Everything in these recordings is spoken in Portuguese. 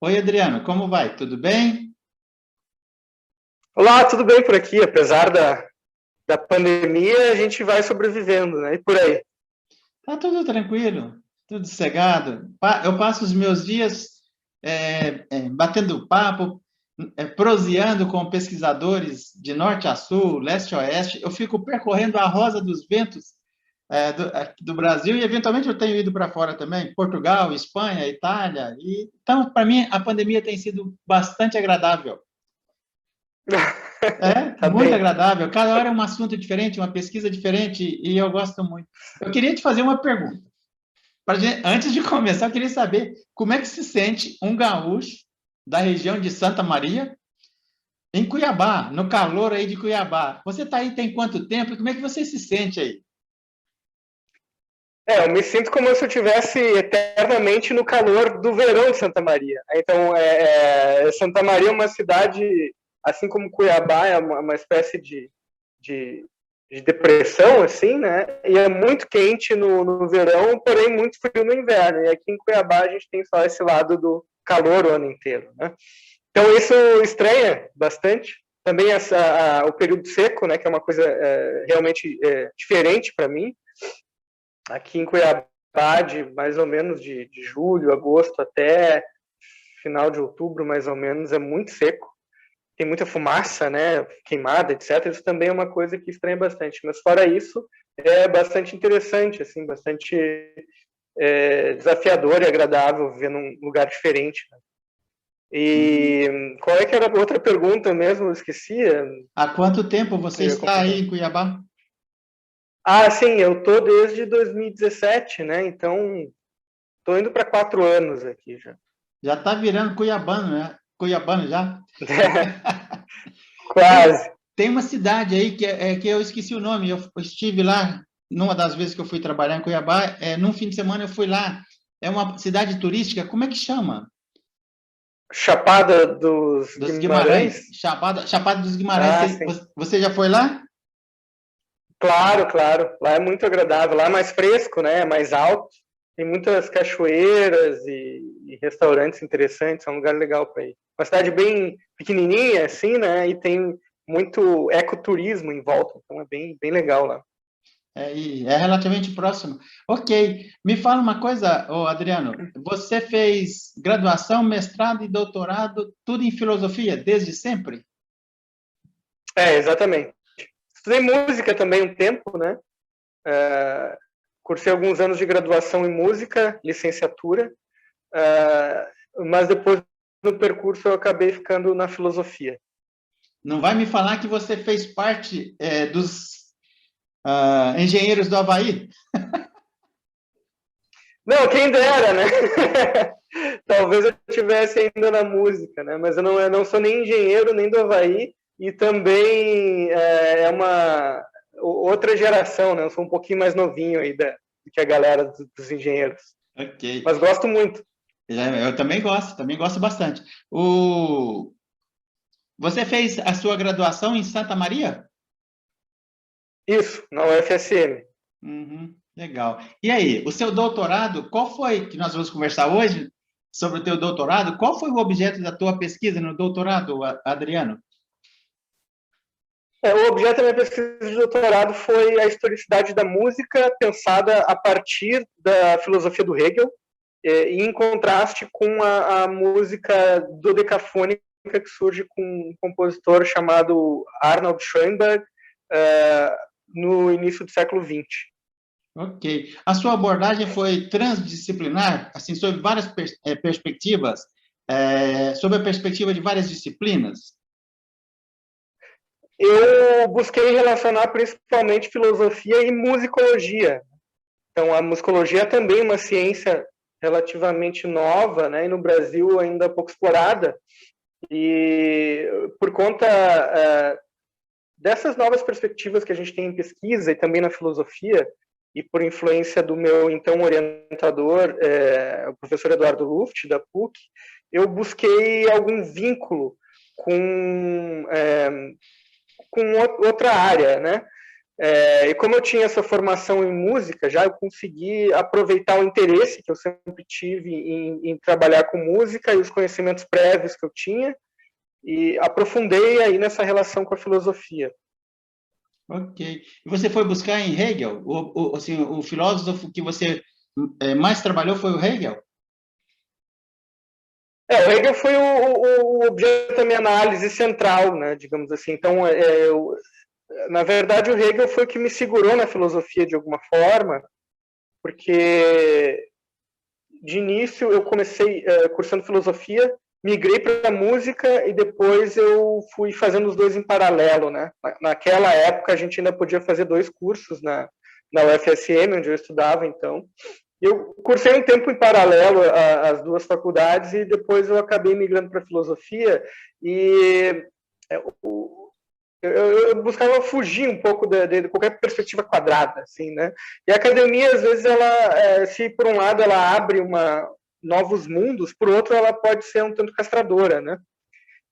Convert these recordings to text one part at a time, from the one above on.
Oi, Adriano, como vai? Tudo bem? Olá, tudo bem por aqui? Apesar da pandemia, a gente vai sobrevivendo, né? E por aí. Tá tudo tranquilo, tudo sossegado. Eu passo os meus dias batendo papo, proseando com pesquisadores de norte a sul, leste a oeste. Eu fico percorrendo a Rosa dos Ventos aqui do Brasil e, eventualmente, eu tenho ido para fora também, Portugal, Espanha, Itália. Então, para mim, a pandemia tem sido bastante agradável. É, Tá muito bem. agradável. Cada hora é um assunto diferente, uma pesquisa diferente, e eu gosto muito. Eu queria te fazer uma pergunta. Antes de começar, eu queria saber como é que se sente um gaúcho da região de Santa Maria, em Cuiabá, no calor aí de Cuiabá. Você está aí tem quanto tempo? E como é que você se sente aí? Eu me sinto como se eu estivesse eternamente no calor do verão de Santa Maria. Então, Santa Maria é uma cidade, assim como Cuiabá, é uma espécie de, de depressão, assim, né? E é muito quente no verão, porém muito frio no inverno. E aqui em Cuiabá a gente tem só esse lado do calor o ano inteiro, né? Então isso estranha bastante. Também o período seco, né, que é uma coisa realmente diferente para mim. Aqui em Cuiabá, de mais ou menos de julho, agosto até final de outubro, mais ou menos, é muito seco. Tem muita fumaça, né, queimada, etc. Isso também é uma coisa que estranha bastante. Mas fora isso, é bastante interessante, assim, bastante desafiador e agradável viver num lugar diferente, né? E qual é que era a outra pergunta mesmo? Eu esqueci. Há quanto tempo você Eu ia está aí completar. em Cuiabá? Ah, sim, eu tô desde 2017, né? Então, tô indo para 4 anos aqui já. Já está virando cuiabano, né? Cuiabano já? Tem, Quase. tem uma cidade aí que eu esqueci o nome. Eu estive lá numa das vezes que eu fui trabalhar em Cuiabá. Num fim de semana eu fui lá. É uma cidade turística. Como é que chama? Chapada dos Dos Guimarães. Guimarães? Chapada dos Guimarães. Ah, sim. Você já foi lá? Claro, claro. Lá é muito agradável. Lá é mais fresco, né? É mais alto. Tem muitas cachoeiras e restaurantes interessantes. É um lugar legal para ir. Uma cidade bem pequenininha, assim, né? E tem muito ecoturismo em volta. Então é bem, bem legal lá. E é relativamente próximo. Ok. Me fala uma coisa, ô Adriano. Você fez graduação, mestrado e doutorado, tudo em filosofia, desde sempre? Exatamente. Estudei música também um tempo, né? Cursei alguns anos de graduação em música, licenciatura, mas depois no percurso eu acabei ficando na filosofia. Não vai me falar que você fez parte dos engenheiros do Havaí? Não, quem dera, né? Talvez eu estivesse ainda na música, né? Mas eu não sou nem engenheiro, nem do Havaí, e também é uma outra geração, né? Eu sou um pouquinho mais novinho aí do que a galera dos engenheiros. Ok. Mas gosto muito. Eu também gosto bastante. Você fez a sua graduação em Santa Maria? Isso, na UFSM. Uhum, legal. E aí, o seu doutorado, qual foi, que nós vamos conversar hoje sobre o teu doutorado, qual foi o objeto da tua pesquisa no doutorado, Adriano? O objeto da minha pesquisa de doutorado foi a historicidade da música pensada a partir da filosofia do Hegel, e em contraste com a música dodecafônica que surge com um compositor chamado Arnold Schoenberg no início do século XX. Ok. A sua abordagem foi transdisciplinar, assim, sob várias perspectivas, sob a perspectiva de várias disciplinas? Eu busquei relacionar principalmente filosofia e musicologia. Então, a musicologia é também uma ciência relativamente nova, né, e no Brasil ainda pouco explorada. E por conta dessas novas perspectivas que a gente tem em pesquisa e também na filosofia, e por influência do meu então orientador, o professor Eduardo Luft, da PUC, eu busquei algum vínculo com outra área, né? E como eu tinha essa formação em música, já eu consegui aproveitar o interesse que eu sempre tive em trabalhar com música e os conhecimentos prévios que eu tinha, e aprofundei aí nessa relação com a filosofia. Ok. E você foi buscar em Hegel? Assim, o filósofo que você mais trabalhou foi o Hegel? O Hegel foi o objeto da minha análise central, né, digamos assim. Então, na verdade, o Hegel foi o que me segurou na filosofia de alguma forma, porque de início eu comecei cursando filosofia, migrei para a música e depois eu fui fazendo os dois em paralelo, né? Naquela época a gente ainda podia fazer 2 cursos na UFSM, onde eu estudava, então. Eu cursei um tempo em paralelo às 2 faculdades e depois eu acabei migrando para a filosofia e eu buscava fugir um pouco de qualquer perspectiva quadrada, assim, né? E a academia, às vezes, ela, se por um lado ela abre novos mundos, por outro ela pode ser um tanto castradora, né?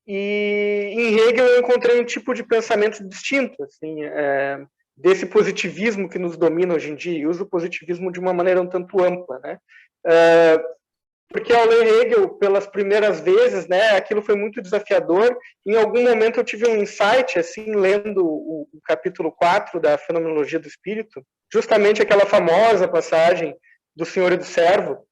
E em Hegel eu encontrei um tipo de pensamento distinto, assim, desse positivismo que nos domina hoje em dia, e uso o positivismo de uma maneira um tanto ampla, né? Porque ao ler Hegel pelas primeiras vezes, né, aquilo foi muito desafiador. Em algum momento eu tive um insight, assim, lendo o capítulo 4 da Fenomenologia do Espírito, justamente aquela famosa passagem do Senhor e do Servo,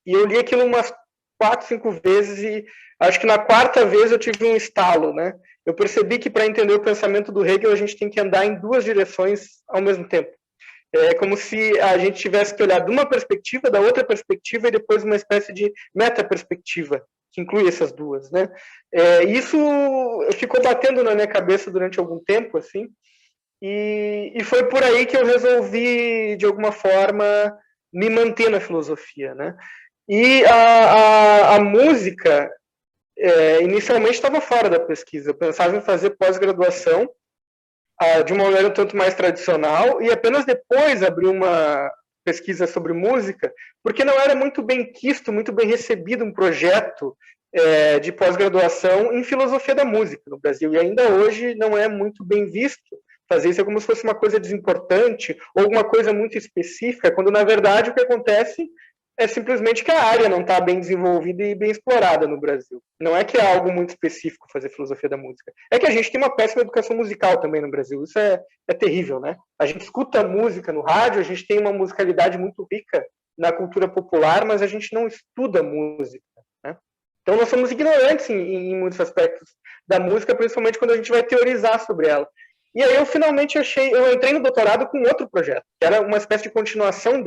e eu li aquilo umas 4, 5 vezes e acho que na 4ª vez eu tive um estalo, né? Eu percebi que para entender o pensamento do Hegel a gente tem que andar em 2 direções ao mesmo tempo. É como se a gente tivesse que olhar de uma perspectiva, da outra perspectiva e depois uma espécie de metaperspectiva, que inclui essas 2, né? Isso ficou batendo na minha cabeça durante algum tempo, assim, e foi por aí que eu resolvi, de alguma forma, me manter na filosofia, né? E a música, inicialmente estava fora da pesquisa. Eu pensava em fazer pós-graduação, de uma maneira um tanto mais tradicional, e apenas depois abri uma pesquisa sobre música, porque não era muito bem quisto, muito bem recebido um projeto de pós-graduação em filosofia da música no Brasil, e ainda hoje não é muito bem visto. Fazer isso é como se fosse uma coisa desimportante ou alguma coisa muito específica, quando na verdade o que acontece é simplesmente que a área não está bem desenvolvida e bem explorada no Brasil. Não é que é algo muito específico fazer filosofia da música. É que a gente tem uma péssima educação musical também no Brasil. Isso é terrível, né? A gente escuta música no rádio, a gente tem uma musicalidade muito rica na cultura popular, mas a gente não estuda música, né? Então nós somos ignorantes em muitos aspectos da música, principalmente quando a gente vai teorizar sobre ela. E aí eu finalmente eu entrei no doutorado com outro projeto, que era uma espécie de continuação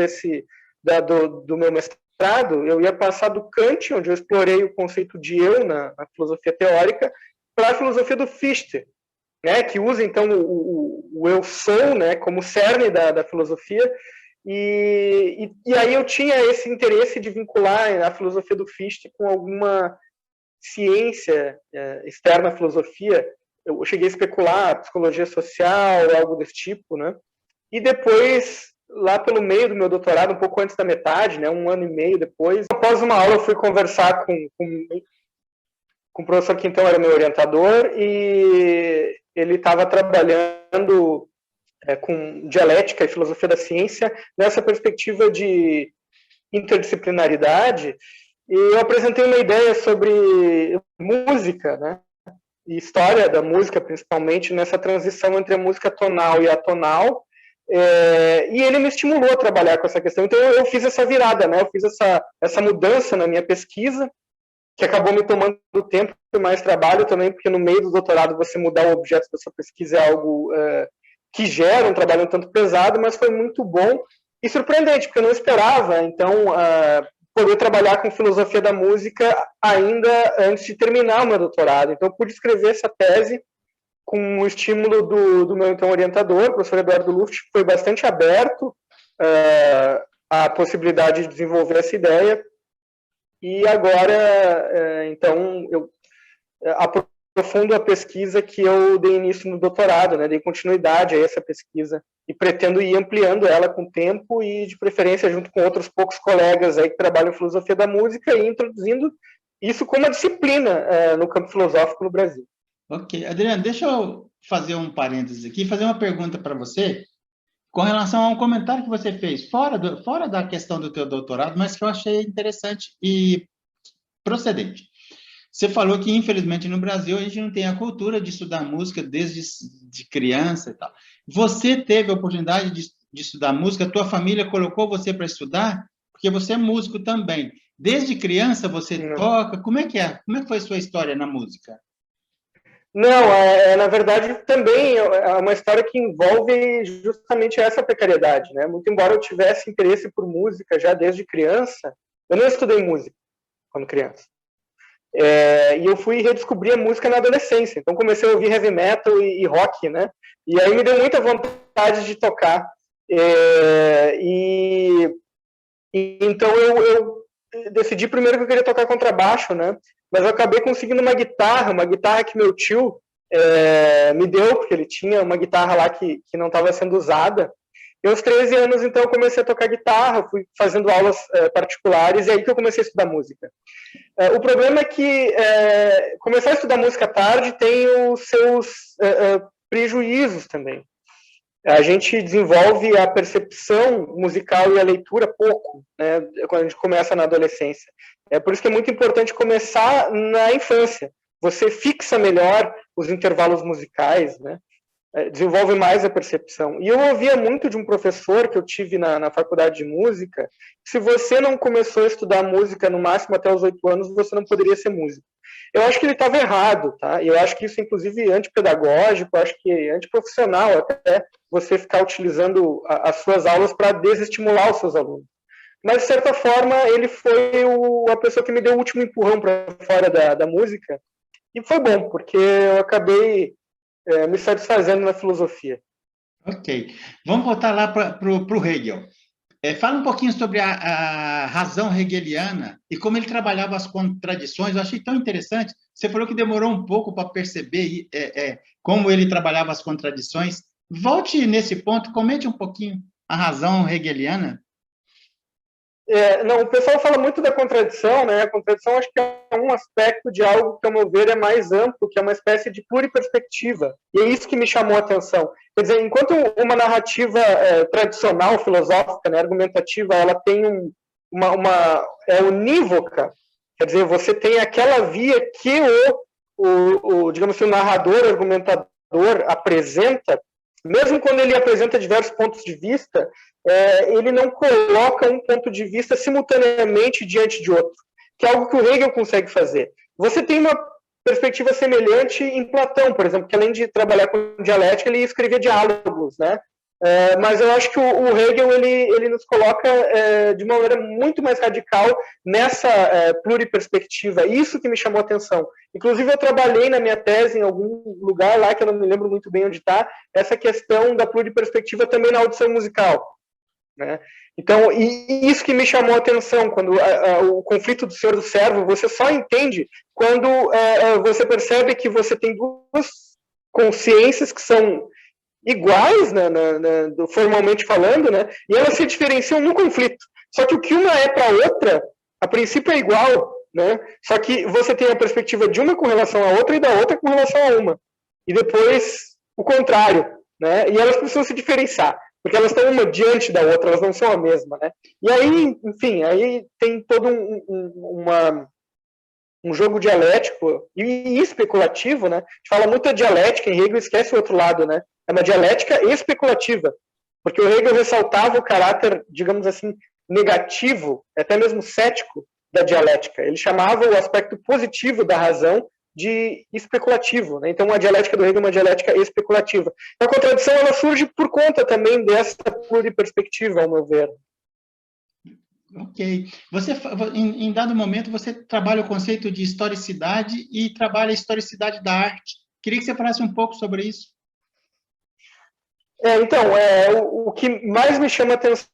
do meu mestrado. Eu ia passar do Kant, onde eu explorei o conceito de eu na filosofia teórica, para a filosofia do Fichte, né, que usa então o eu sou, né, como cerne da filosofia. E aí eu tinha esse interesse de vincular a filosofia do Fichte com alguma ciência externa à filosofia. Eu cheguei a especular psicologia social, algo desse tipo, né? E depois, lá pelo meio do meu doutorado, um pouco antes da metade, né, 1 ano e meio depois, após uma aula eu fui conversar com o professor que então era meu orientador, e ele estava trabalhando com dialética e filosofia da ciência nessa perspectiva de interdisciplinaridade, e eu apresentei uma ideia sobre música, né, e história da música, principalmente nessa transição entre a música tonal e atonal, e ele me estimulou a trabalhar com essa questão. Então eu fiz essa virada, né? Eu fiz essa mudança na minha pesquisa, que acabou me tomando tempo e mais trabalho também, porque no meio do doutorado você mudar o objeto da sua pesquisa é algo que gera um trabalho um tanto pesado, mas foi muito bom e surpreendente, porque eu não esperava, então, poder trabalhar com filosofia da música ainda antes de terminar o meu doutorado. Então eu pude escrever essa tese com o estímulo do meu então orientador, o professor Eduardo Luft, que foi bastante aberto à possibilidade de desenvolver essa ideia. E agora, então, eu aprofundo a pesquisa que eu dei início no doutorado, né? Dei continuidade a essa pesquisa e pretendo ir ampliando ela com o tempo e, de preferência, junto com outros poucos colegas aí que trabalham em filosofia da música e introduzindo isso como uma disciplina no campo filosófico no Brasil. Ok. Adriano, deixa eu fazer um parênteses aqui, fazer uma pergunta para você, com relação a um comentário que você fez, fora da questão do teu doutorado, mas que eu achei interessante e procedente. Você falou que, infelizmente, no Brasil, a gente não tem a cultura de estudar música desde de criança e tal. Você teve a oportunidade de estudar música? A tua família colocou você para estudar? Porque você é músico também. Desde criança você toca? Como é que é? Como é que foi a sua história na música? Não, na verdade, também é uma história que envolve justamente essa precariedade, né? Muito embora eu tivesse interesse por música já desde criança, eu não estudei música quando criança. E eu fui redescobrir a música na adolescência. Então comecei a ouvir heavy metal e rock, né? E aí me deu muita vontade de tocar. Então eu decidi primeiro que eu queria tocar contrabaixo, né? Mas eu acabei conseguindo uma guitarra que meu tio me deu, porque ele tinha uma guitarra lá que não estava sendo usada. E aos 13 anos, então, eu comecei a tocar guitarra, fui fazendo aulas particulares, e aí que eu comecei a estudar música. O problema é que começar a estudar música tarde tem os seus prejuízos também. A gente desenvolve a percepção musical e a leitura pouco, né, quando a gente começa na adolescência. É por isso que é muito importante começar na infância. Você fixa melhor os intervalos musicais, né, desenvolve mais a percepção. E eu ouvia muito de um professor que eu tive na faculdade de música, que se você não começou a estudar música no máximo até os 8 anos, você não poderia ser músico. Eu acho que ele estava errado, tá? Eu acho que isso, inclusive, é antipedagógico, acho que é antiprofissional até você ficar utilizando as suas aulas para desestimular os seus alunos. Mas, de certa forma, ele foi a pessoa que me deu o último empurrão para fora da música, e foi bom, porque eu acabei me satisfazendo na filosofia. Ok. Vamos voltar lá para o Hegel. Fala um pouquinho sobre a razão hegeliana e como ele trabalhava as contradições. Eu achei tão interessante. Você falou que demorou um pouco para perceber como ele trabalhava as contradições. Volte nesse ponto, comente um pouquinho a razão hegeliana. Não, o pessoal fala muito da contradição, né? A contradição acho que é um aspecto de algo que, ao meu ver, é mais amplo, que é uma espécie de pluriperspectiva. E é isso que me chamou a atenção. Quer dizer, enquanto uma narrativa tradicional, filosófica, né, argumentativa, ela tem é unívoca, quer dizer, você tem aquela via que digamos assim, o narrador, o argumentador apresenta, mesmo quando ele apresenta diversos pontos de vista, ele não coloca um ponto de vista simultaneamente diante de outro, que é algo que o Hegel consegue fazer. Você tem uma perspectiva semelhante em Platão, por exemplo, que além de trabalhar com dialética, ele escrevia diálogos, né? Mas eu acho que o Hegel ele nos coloca de uma maneira muito mais radical nessa pluriperspectiva. Isso que me chamou a atenção. Inclusive, eu trabalhei na minha tese em algum lugar lá, que eu não me lembro muito bem onde está, essa questão da pluriperspectiva também na audição musical. Né? Então, e isso que me chamou a atenção, quando o conflito do senhor do servo, você só entende quando você percebe que você tem duas consciências que são iguais, formalmente falando, né? E elas se diferenciam no conflito. Só que o que uma é para a outra, a princípio é igual, né? Só que você tem a perspectiva de uma com relação à outra e da outra com relação a uma. E depois o contrário, né? E elas precisam se diferenciar, porque elas estão uma diante da outra, elas não são a mesma, né? E aí, enfim, aí tem todo um jogo dialético e especulativo, né? A gente fala muito da dialética, e Hegel esquece o outro lado, né? É uma dialética especulativa, porque o Hegel ressaltava o caráter, digamos assim, negativo, até mesmo cético da dialética. Ele chamava o aspecto positivo da razão de especulativo, né? Então, a dialética do Hegel é uma dialética especulativa. A contradição ela surge por conta também dessa pluriperspectiva, ao meu ver. Ok. Você, em dado momento, você trabalha o conceito de historicidade e trabalha a historicidade da arte. Queria que você falasse um pouco sobre isso. Então, o que mais me chama a atenção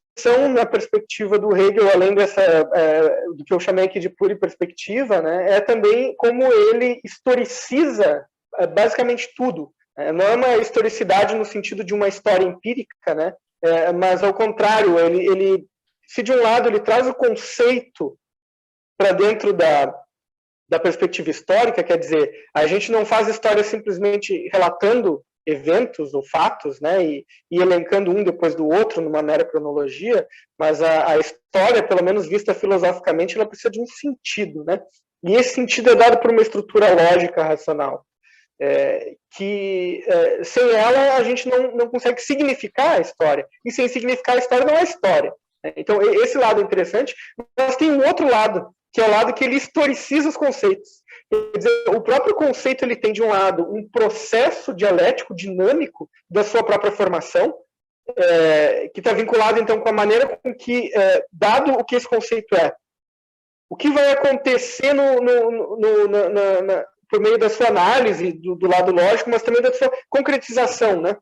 na perspectiva do Hegel, além do que eu chamei aqui de pluriperspectiva, né, é também como ele historiciza basicamente tudo. Não é uma historicidade no sentido de uma história empírica, né, mas, ao contrário, ele se de um lado ele traz o conceito para dentro da perspectiva histórica, quer dizer, a gente não faz história simplesmente relatando eventos ou fatos, né, e elencando um depois do outro numa mera cronologia, mas a história, pelo menos vista filosoficamente, ela precisa de um sentido, né? E esse sentido é dado por uma estrutura lógica racional, que sem ela a gente não consegue significar a história, e sem significar a história não é história. Né? Então, esse lado é interessante, mas tem um outro lado, que é o lado que ele historiciza os conceitos. Quer dizer, o próprio conceito ele tem, de um lado, um processo dialético, dinâmico da sua própria formação, que está vinculado, então, com a maneira com que, dado o que esse conceito é, o que vai acontecer por meio da sua análise, do lado lógico, mas também da sua concretização, né?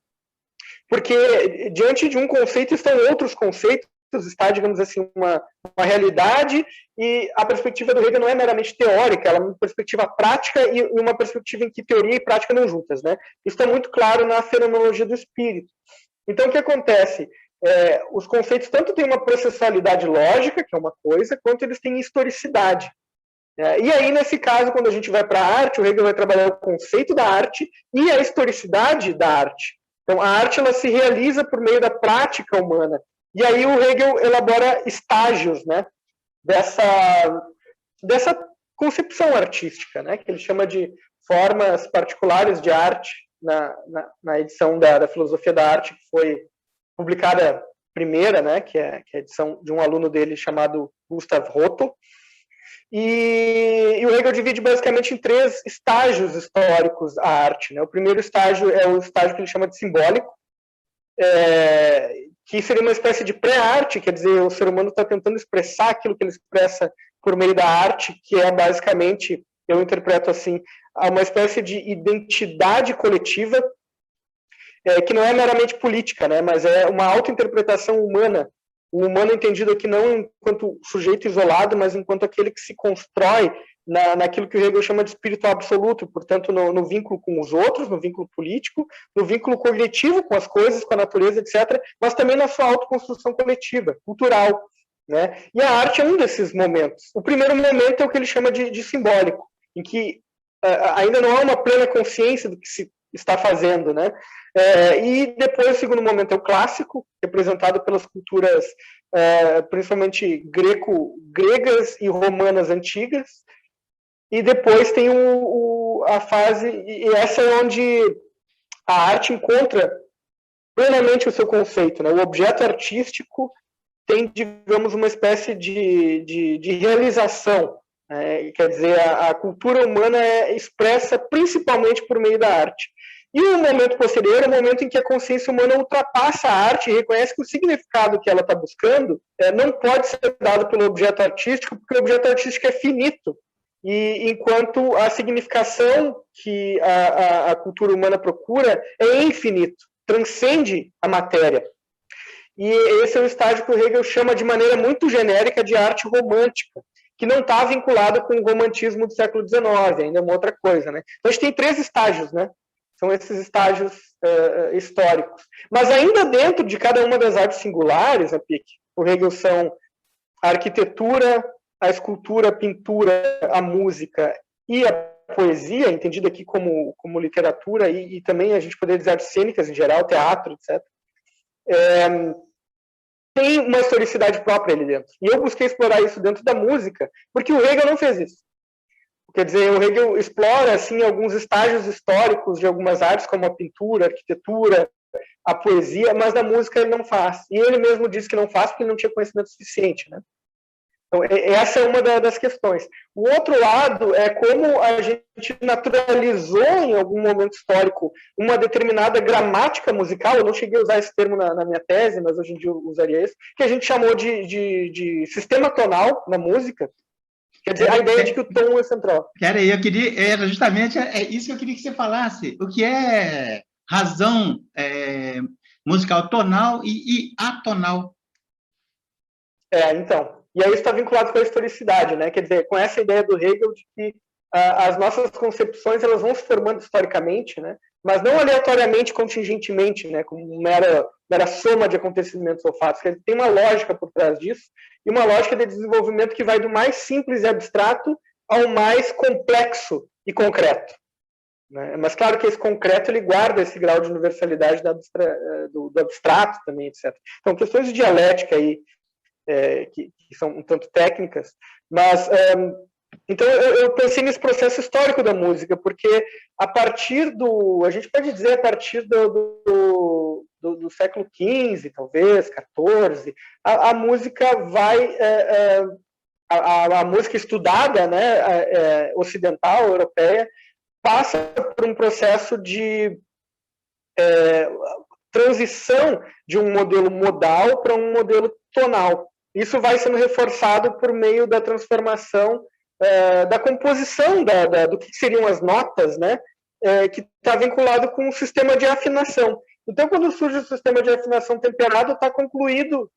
Porque, diante de um conceito, estão outros conceitos, está, digamos assim, uma realidade, e a perspectiva do Hegel não é meramente teórica, ela é uma perspectiva prática e uma perspectiva em que teoria e prática não juntas, né? Isso está muito claro na fenomenologia do espírito. Então, o que acontece? Os conceitos tanto têm uma processualidade lógica, que é uma coisa, quanto eles têm historicidade. E aí, nesse caso, quando a gente vai para a arte, o Hegel vai trabalhar o conceito da arte e a historicidade da arte. Então, a arte ela se realiza por meio da prática humana. E aí o Hegel elabora estágios, né, dessa concepção artística, né, que ele chama de formas particulares de arte, na edição da Filosofia da Arte, que foi publicada primeira, né, que é a edição de um aluno dele chamado Gustav Rotto. E o Hegel divide basicamente em 3 estágios históricos a arte. Né? O primeiro estágio é o estágio que ele chama de simbólico, que seria uma espécie de pré-arte, quer dizer, o ser humano está tentando expressar aquilo que ele expressa por meio da arte, que é basicamente, eu interpreto assim, uma espécie de identidade coletiva, que não é meramente política, né, mas é uma autointerpretação humana, o humano entendido aqui não enquanto sujeito isolado, mas enquanto aquele que se constrói naquilo que o Hegel chama de espírito absoluto, portanto, no vínculo com os outros, no vínculo político, no vínculo cognitivo com as coisas, com a natureza, etc., mas também na sua autoconstrução coletiva, cultural. Né? E a arte é um desses momentos. O primeiro momento é o que ele chama de simbólico, em que ainda não há uma plena consciência do que se está fazendo, né? E depois o segundo momento é o clássico, representado pelas culturas principalmente gregas e romanas antigas, e depois tem a fase, e essa é onde a arte encontra plenamente o seu conceito, né? O objeto artístico tem, digamos, uma espécie de realização, quer dizer, a cultura humana é expressa principalmente por meio da arte. E o momento posterior é o momento em que a consciência humana ultrapassa a arte e reconhece que o significado que ela está buscando não pode ser dado pelo objeto artístico, porque o objeto artístico é finito. E enquanto a significação que a cultura humana procura é infinito, transcende a matéria. E esse é o estágio que o Hegel chama de maneira muito genérica de arte romântica, que não está vinculado com o romantismo do século XIX, ainda é uma outra coisa. Né? Então a gente tem 3 estágios, né? São esses estágios históricos. Mas ainda dentro de cada uma das artes singulares, o Hegel são a arquitetura, a escultura, a pintura, a música e a poesia, entendida aqui como literatura, e também a gente poderia dizer artes cênicas em geral, teatro, etc. Tem uma historicidade própria ali dentro. E eu busquei explorar isso dentro da música, porque o Hegel não fez isso. Quer dizer, o Hegel explora assim, alguns estágios históricos de algumas artes, como a pintura, a arquitetura, a poesia, mas da música ele não faz. E ele mesmo disse que não faz porque ele não tinha conhecimento suficiente. Né? Então, essa é uma das questões. O outro lado é como a gente naturalizou em algum momento histórico uma determinada gramática musical, eu não cheguei a usar esse termo na minha tese, mas hoje em dia eu usaria esse, que a gente chamou de sistema tonal na música. Quer dizer, a ideia de que o tom é central. Era justamente isso que eu queria que você falasse. O que é razão musical tonal e atonal? Então. E aí está vinculado com a historicidade, né? Quer dizer, com essa ideia do Hegel de que as nossas concepções elas vão se formando historicamente, né? Mas não aleatoriamente, contingentemente, né? Como mera soma de acontecimentos ou fatos. Quer dizer, tem uma lógica por trás disso e uma lógica de desenvolvimento que vai do mais simples e abstrato ao mais complexo e concreto. né? Mas claro que esse concreto ele guarda esse grau de universalidade do abstrato também, etc. Então, questões de dialética aí, que são um tanto técnicas, mas então eu pensei nesse processo histórico da música, porque a gente pode dizer a partir do século XV, talvez, XIV, a música vai, a música estudada, né, ocidental, europeia, passa por um processo de transição de um modelo modal para um modelo tonal. Isso vai sendo reforçado por meio da transformação da composição do que seriam as notas, né, que está vinculado com o sistema de afinação. Então, quando surge o sistema de afinação temperado, está concluído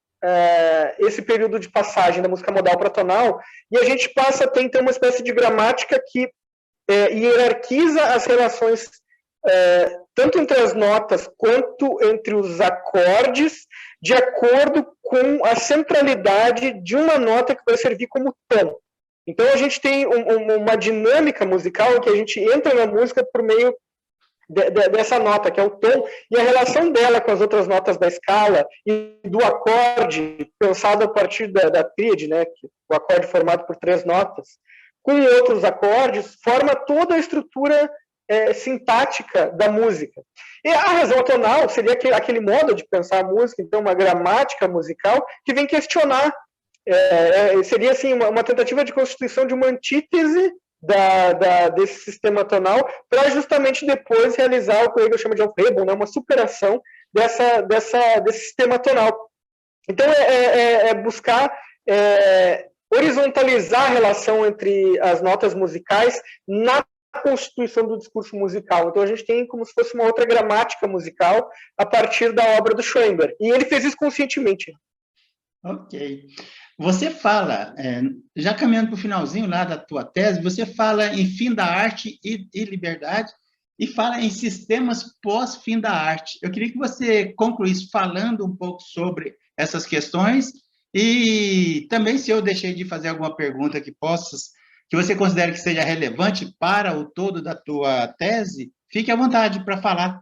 esse período de passagem da música modal para tonal, e a gente passa a ter, então, uma espécie de gramática que hierarquiza as relações tanto entre as notas quanto entre os acordes, de acordo com a centralidade de uma nota que vai servir como tom. Então, a gente tem uma dinâmica musical que a gente entra na música por meio dessa nota, que é o tom, e a relação dela com as outras notas da escala e do acorde, pensado a partir da tríade, né, o acorde formado por 3 notas, com outros acordes, forma toda a estrutura sintática da música. E a razão tonal seria aquele modo de pensar a música, então uma gramática musical que vem questionar, seria assim uma tentativa de constituição de uma antítese desse sistema tonal, para justamente depois realizar o que o Hegel chama de Aufhebung, né, uma superação desse sistema tonal. Então, buscar horizontalizar a relação entre as notas musicais na constituição do discurso musical. Então, a gente tem como se fosse uma outra gramática musical a partir da obra do Schoenberg. E ele fez isso conscientemente. Ok. Você fala, já caminhando para o finalzinho lá da tua tese, você fala em fim da arte e liberdade e fala em sistemas pós-fim da arte. Eu queria que você concluísse falando um pouco sobre essas questões e também, se eu deixei de fazer alguma pergunta que você considere que seja relevante para o todo da tua tese, fique à vontade para falar.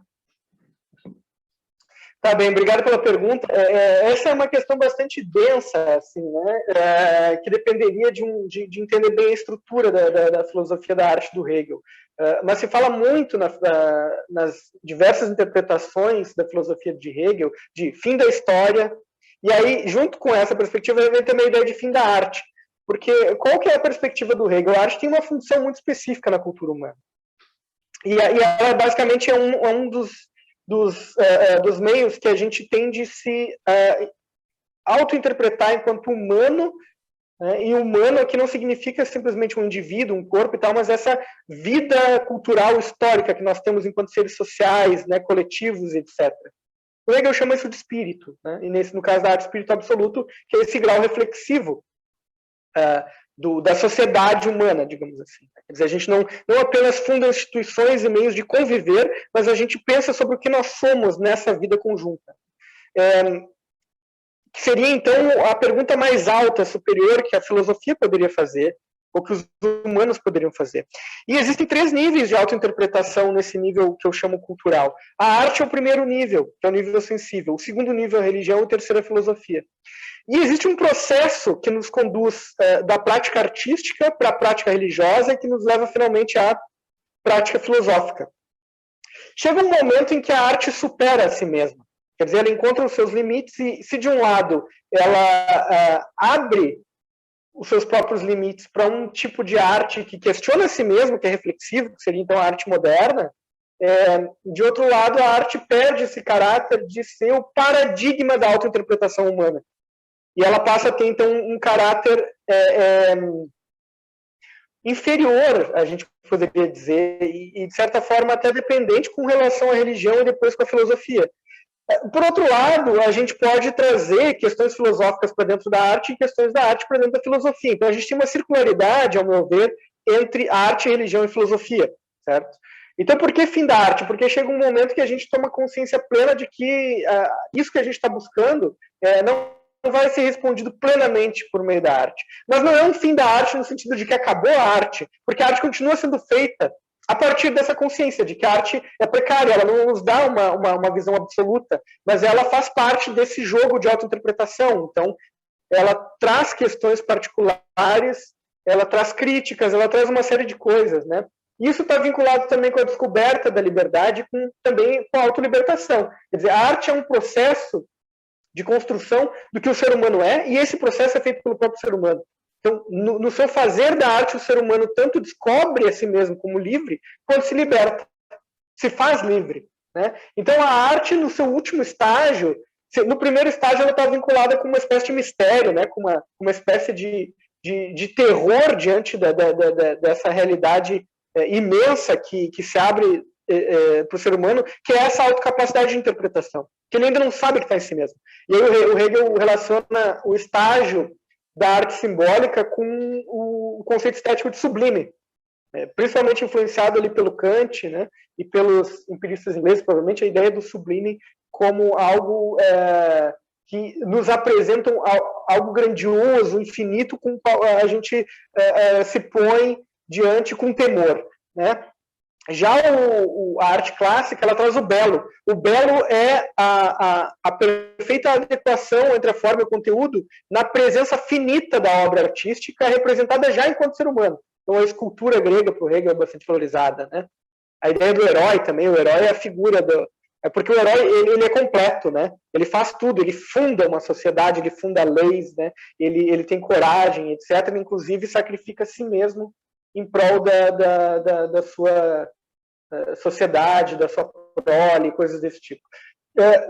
Tá bem, obrigado pela pergunta. Essa é uma questão bastante densa, assim, né? Que dependeria de entender bem a estrutura da filosofia da arte do Hegel. Mas se fala muito nas diversas interpretações da filosofia de Hegel de fim da história, e aí, junto com essa perspectiva, vem também a ideia de fim da arte. Porque qual que é a perspectiva do Hegel? A arte tem uma função muito específica na cultura humana. E ela basicamente é um dos meios que a gente tem de se auto-interpretar enquanto humano, né? E humano aqui não significa simplesmente um indivíduo, um corpo e tal, mas essa vida cultural histórica que nós temos enquanto seres sociais, né, coletivos, etc. O Hegel chama isso de espírito, né? E no caso da arte, espírito absoluto, que é esse grau reflexivo da sociedade humana, digamos assim. Quer dizer, a gente não apenas funda instituições e meios de conviver, mas a gente pensa sobre o que nós somos nessa vida conjunta. Que seria, então, a pergunta mais alta, superior, que a filosofia poderia fazer, ou que os humanos poderiam fazer. E existem 3 níveis de autointerpretação nesse nível que eu chamo cultural. A arte é o primeiro nível, que é o nível sensível. O segundo nível é a religião, e o terceiro é a filosofia. E existe um processo que nos conduz da prática artística para a prática religiosa e que nos leva finalmente à prática filosófica. Chega um momento em que a arte supera a si mesma. Quer dizer, ela encontra os seus limites e, se de um lado ela abre os seus próprios limites para um tipo de arte que questiona a si mesmo, que é reflexivo, que seria então a arte moderna, de outro lado, a arte perde esse caráter de ser o paradigma da autointerpretação humana. E ela passa a ter, então, um caráter inferior, a gente poderia dizer, e, de certa forma, até dependente com relação à religião e depois com a filosofia. Por outro lado, a gente pode trazer questões filosóficas para dentro da arte e questões da arte para dentro da filosofia. Então, a gente tem uma circularidade, ao meu ver, entre arte, religião e filosofia, certo? Então, por que fim da arte? Porque chega um momento que a gente toma consciência plena de que isso que a gente está buscando não vai ser respondido plenamente por meio da arte. Mas não é um fim da arte no sentido de que acabou a arte, porque a arte continua sendo feita a partir dessa consciência de que a arte é precária, ela não nos dá uma visão absoluta, mas ela faz parte desse jogo de autointerpretação. Então, ela traz questões particulares, ela traz críticas, ela traz uma série de coisas, né? Isso está vinculado também com a descoberta da liberdade, também com a autolibertação. Quer dizer, a arte é um processo de construção do que o ser humano é, e esse processo é feito pelo próprio ser humano. Então, no seu fazer da arte, o ser humano tanto descobre a si mesmo como livre, quanto se liberta, se faz livre, né? Então, a arte, no seu último estágio, no primeiro estágio, ela está vinculada com uma espécie de mistério, né? Com uma espécie de terror diante dessa realidade imensa que se abre para o ser humano, que é essa autocapacidade de interpretação, que ele ainda não sabe que está em si mesmo. E aí o Hegel relaciona o estágio da arte simbólica com o conceito estético de sublime, principalmente influenciado ali pelo Kant, né, e pelos empiristas ingleses, provavelmente a ideia do sublime como algo que nos apresenta algo grandioso, infinito, com a gente se põe diante com temor, né? Já a arte clássica, ela traz o belo. O belo é a perfeita adequação entre a forma e o conteúdo na presença finita da obra artística representada já enquanto ser humano. Então, a escultura grega, para o Hegel, é bastante valorizada, né? A ideia do herói também, o herói é a figura É porque o herói, ele é completo, né? Ele faz tudo, ele funda uma sociedade, ele funda leis, né? Ele tem coragem, etc. Ele, inclusive, sacrifica a si mesmo em prol da sua sociedade, da sua prole, coisas desse tipo.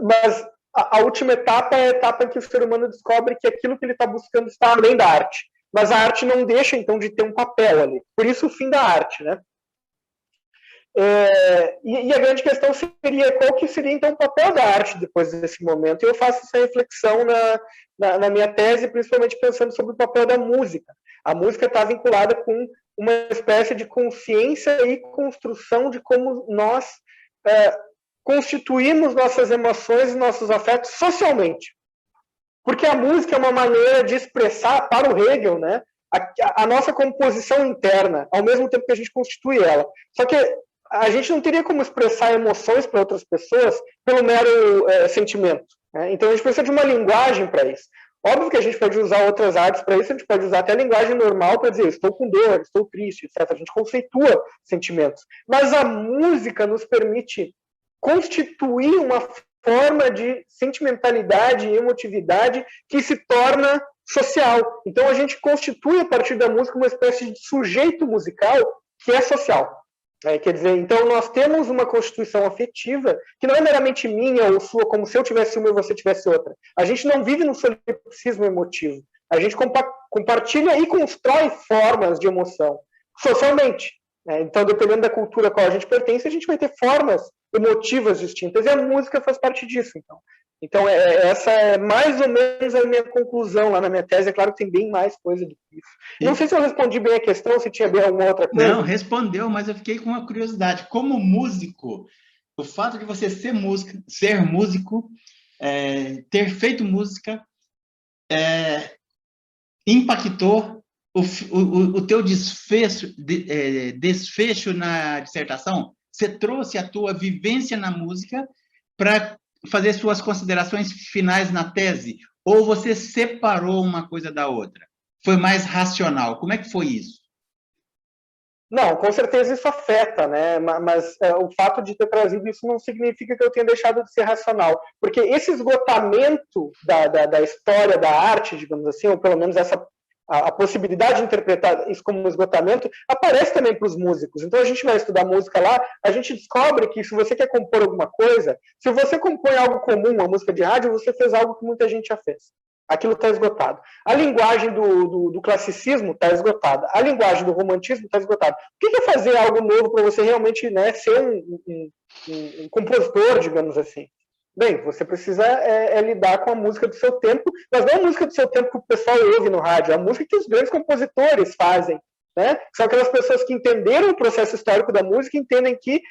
Mas a última etapa é a etapa em que o ser humano descobre que aquilo que ele está buscando está além da arte. Mas a arte não deixa, então, de ter um papel ali. Por isso, o fim da arte, né? E a grande questão seria qual que seria, então, o papel da arte depois desse momento. E eu faço essa reflexão na minha tese, principalmente pensando sobre o papel da música. A música está vinculada com uma espécie de consciência e construção de como nós constituímos nossas emoções e nossos afetos socialmente. Porque a música é uma maneira de expressar, para o Hegel, né, a nossa composição interna, ao mesmo tempo que a gente constitui ela. Só que a gente não teria como expressar emoções para outras pessoas pelo mero sentimento, né? Então a gente precisa de uma linguagem para isso. Óbvio que a gente pode usar outras artes para isso, a gente pode usar até a linguagem normal para dizer estou com dor, estou triste, etc. A gente conceitua sentimentos. Mas a música nos permite constituir uma forma de sentimentalidade e emotividade que se torna social. Então a gente constitui a partir da música uma espécie de sujeito musical que é social. Quer dizer, então nós temos uma constituição afetiva que não é meramente minha ou sua, como se eu tivesse uma e você tivesse outra. A gente não vive num solipsismo emotivo. A gente compartilha e constrói formas de emoção socialmente. Então, dependendo da cultura a qual a gente pertence, a gente vai ter formas emotivas distintas, e a música faz parte disso. Então essa é mais ou menos a minha conclusão lá na minha tese. É claro que tem bem mais coisa do que isso. Não sei se eu respondi bem a questão, se tinha bem alguma outra coisa. Não, respondeu, mas eu fiquei com uma curiosidade. Como músico, o fato de você ser músico, ter feito música, impactou o teu desfecho na dissertação? Você trouxe a tua vivência na música para fazer suas considerações finais na tese? Ou você separou uma coisa da outra? Foi mais racional? Como é que foi isso? Não, com certeza isso afeta, né? Mas o fato de ter trazido isso não significa que eu tenha deixado de ser racional. Porque esse esgotamento da história da arte, digamos assim, ou pelo menos a possibilidade de interpretar isso como um esgotamento, aparece também para os músicos. Então a gente vai estudar música lá, a gente descobre que se você quer compor alguma coisa, se você compõe algo comum, uma música de rádio, você fez algo que muita gente já fez. Aquilo está esgotado. A linguagem do classicismo está esgotada. A linguagem do romantismo está esgotada. O que é fazer algo novo para você realmente, né, ser um compositor, digamos assim? Bem, você precisa lidar com a música do seu tempo, mas não a música do seu tempo que o pessoal ouve no rádio, a música que os grandes compositores fazem, né? São aquelas pessoas que entenderam o processo histórico da música e entendem que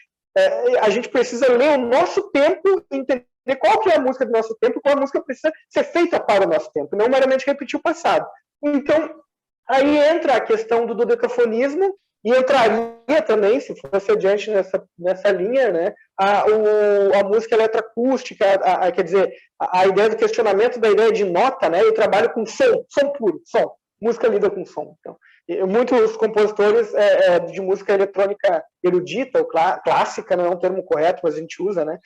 a gente precisa ler o nosso tempo e entender qual que é a música do nosso tempo, qual a música precisa ser feita para o nosso tempo, não meramente repetir o passado. Então, Aí entra a questão do dodecafonismo, e entraria também, se fosse adiante nessa linha, né, a música eletroacústica, quer dizer, a ideia do questionamento da ideia de nota, né, eu trabalho com som puro, som, música lida com som. Então, muitos compositores de música eletrônica erudita ou clássica, não é um termo correto, mas a gente usa, né,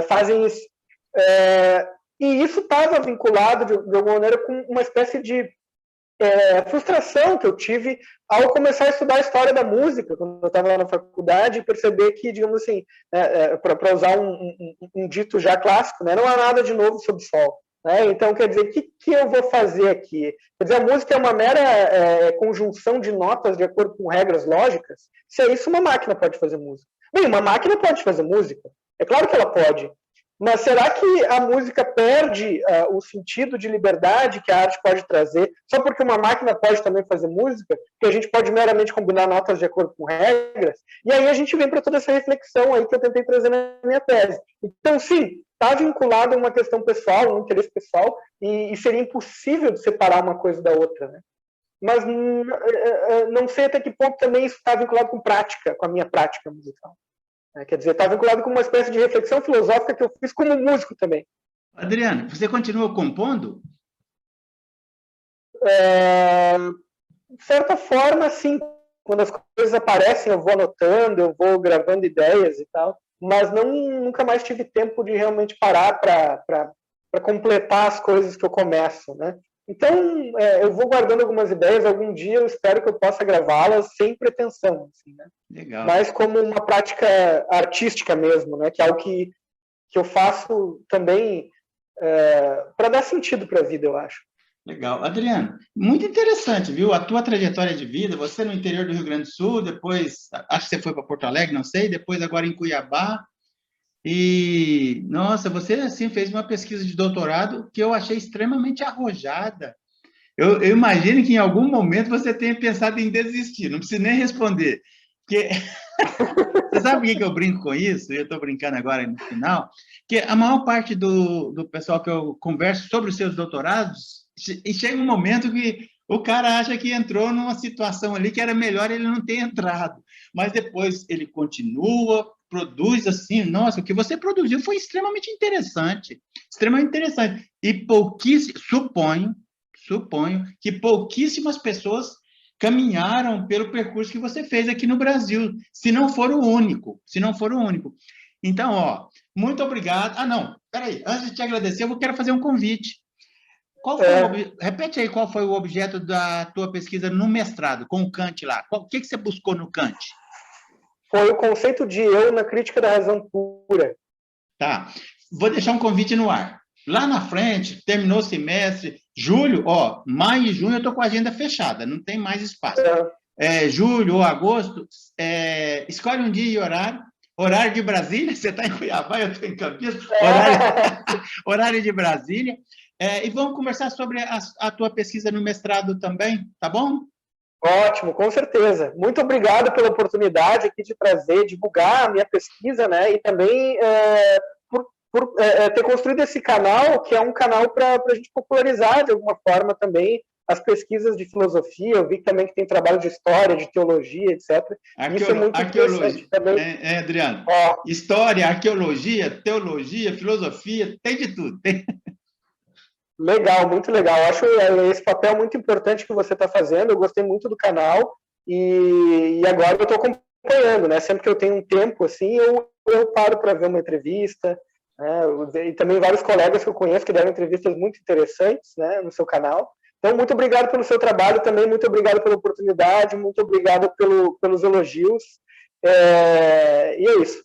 fazem isso. E isso estava vinculado, de alguma maneira, com uma espécie de frustração que eu tive ao começar a estudar a história da música, quando eu estava na faculdade, e perceber que, digamos assim, para usar um dito já clássico, né, não há nada de novo sob o sol. Né? Então, quer dizer, o que eu vou fazer aqui? Quer dizer, a música é uma mera conjunção de notas de acordo com regras lógicas? Se é isso, uma máquina pode fazer música. Bem, uma máquina pode fazer música. É claro que ela pode. Mas será que a música perde o sentido de liberdade que a arte pode trazer só porque uma máquina pode também fazer música? Que a gente pode meramente combinar notas de acordo com regras? E aí a gente vem para toda essa reflexão aí que eu tentei trazer na minha tese. Então, sim, está vinculado a uma questão pessoal, um interesse pessoal, e seria impossível de separar uma coisa da outra, né? Mas não sei até que ponto também isso está vinculado com prática, com a minha prática musical. Quer dizer, está vinculado com uma espécie de reflexão filosófica que eu fiz como músico também. Adriano, você continua compondo? De certa forma, sim. Quando as coisas aparecem, eu vou anotando, eu vou gravando ideias e tal, mas nunca mais tive tempo de realmente parar para completar as coisas que eu começo, né? Então, eu vou guardando algumas ideias, algum dia eu espero que eu possa gravá-las sem pretensão, assim, né? Legal. Mas como uma prática artística mesmo, né? Que é algo que eu faço também para dar sentido para a vida, eu acho. Legal. Adriano, muito interessante, viu? A tua trajetória de vida, você no interior do Rio Grande do Sul, depois, acho que você foi para Porto Alegre, não sei, depois agora em Cuiabá, e, nossa, você, assim, fez uma pesquisa de doutorado que eu achei extremamente arrojada. Eu imagino que em algum momento você tenha pensado em desistir, não precisa nem responder. Porque... Você sabe por que eu brinco com isso? Eu estou brincando agora no final. Que a maior parte do pessoal que eu converso sobre os seus doutorados, e chega um momento que o cara acha que entrou numa situação ali que era melhor ele não ter entrado. Mas depois ele continua, produz assim, nossa, o que você produziu foi extremamente interessante. Extremamente interessante. E suponho que pouquíssimas pessoas caminharam pelo percurso que você fez aqui no Brasil, se não for o único. Então, ó, muito obrigado. Ah, não, peraí, antes de te agradecer, eu quero fazer um convite. Repete aí qual foi o objeto da tua pesquisa no mestrado, com o Kant lá. O que você buscou no Kant? Foi o conceito de eu na crítica da razão pura. Tá, vou deixar um convite no ar. Lá na frente, terminou o semestre, julho, ó, maio e junho eu estou com a agenda fechada, não tem mais espaço. Julho ou agosto, escolhe um dia e horário de Brasília, você está em Cuiabá, eu estou em Campinas, horário de Brasília, e vamos conversar sobre a tua pesquisa no mestrado também, tá bom? Ótimo, com certeza. Muito obrigado pela oportunidade aqui de trazer, divulgar a minha pesquisa, né, e também por ter construído esse canal, que é um canal para a gente popularizar de alguma forma também as pesquisas de filosofia. Eu vi também que tem trabalho de história, de teologia, etc. Isso é muito interessante também. Adriano, história, arqueologia, teologia, filosofia, tem de tudo. Legal, muito legal. Acho esse papel muito importante que você está fazendo. Eu gostei muito do canal e agora eu estou acompanhando, né? Sempre que eu tenho um tempo assim, eu paro para ver uma entrevista. E também vários colegas que eu conheço que deram entrevistas muito interessantes, né, no seu canal. Então, muito obrigado pelo seu trabalho também, muito obrigado pela oportunidade, muito obrigado pelos elogios. E é isso.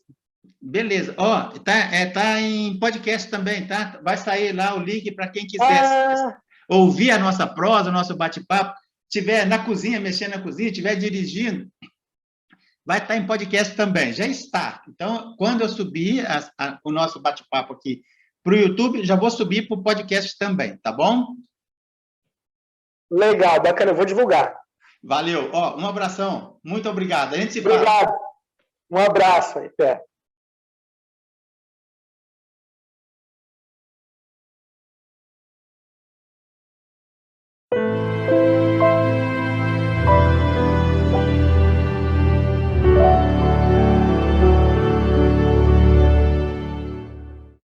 Beleza. Ó, tá em podcast também, tá? Vai sair lá o link para quem quiser ouvir a nossa prosa, o nosso bate-papo. Estiver na cozinha, mexendo na cozinha, estiver dirigindo, vai estar em podcast também, já está. Então, quando eu subir o nosso bate-papo aqui para o YouTube, já vou subir para o podcast também, tá bom? Legal, bacana, eu vou divulgar. Valeu, ó, um abração, muito obrigado. A gente se fala. Obrigado, um abraço aí, Pé.